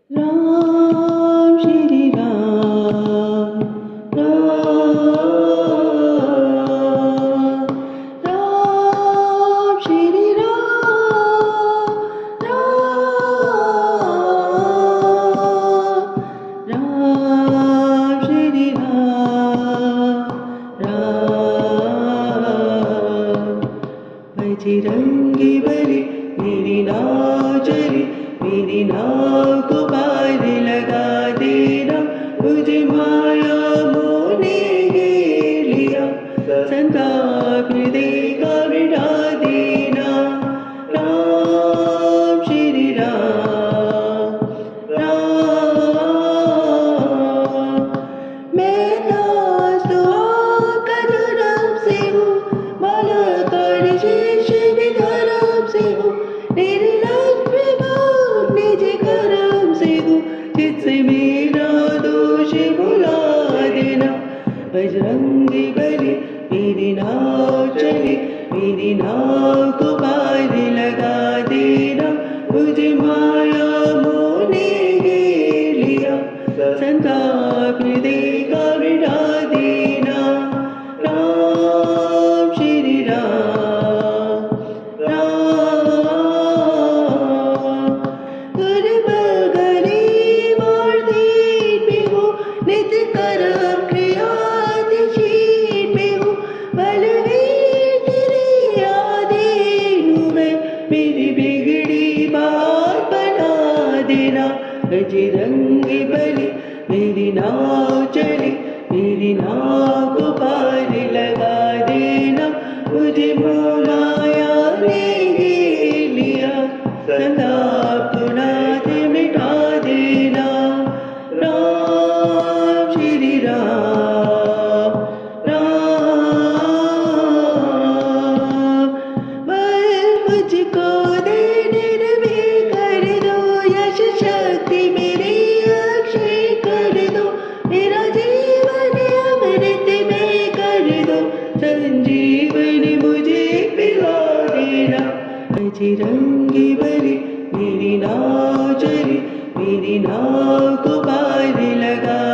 राम श्री राम राम राम श्री राम राम राम श्री राम राम बजरंगी बली मेरी नाव चली मेरी नाव को पार लगा देना मुझे माया मोह ने घेर लिया संताप हृदय का मिटा देना राम श्री राम राम मैं दास तो आपका धर्म से हूँ माला कर शीश भी धर्म से हूँ निर्लज विभोर निज कर्म से हूँ जिससे मेरा दोष भुला देना बजरंगी बली मेरी नाव चली मेरी नाव को पार लगा देना मुझे माया मोह ने घेर लिया संताप हृदय का मिटा देना राम श्री राम राम दुर्बल गरीब और दीन में हूँ नित्य कर्म क्रियाशील में हूँ बलवीर तेरे आधीन हूँ मैं मेरी बिगड़ी बात बना देना बजरंगी बली मेरी नाव चली मेरी नाव को पार लगा देना मुझे मोह माया ने घेर लिया संताप नाथ मिटा देना राम श्री राम राम बल मुझको दे निर्भय कर दो यश शक्ति मेरी अक्षय कर दो मेरा जीवन अमृत में कर दो संजीवनी मुझे पिला देना बजरंगी बली मेरी नाव चली मेरी नाव को पार लगा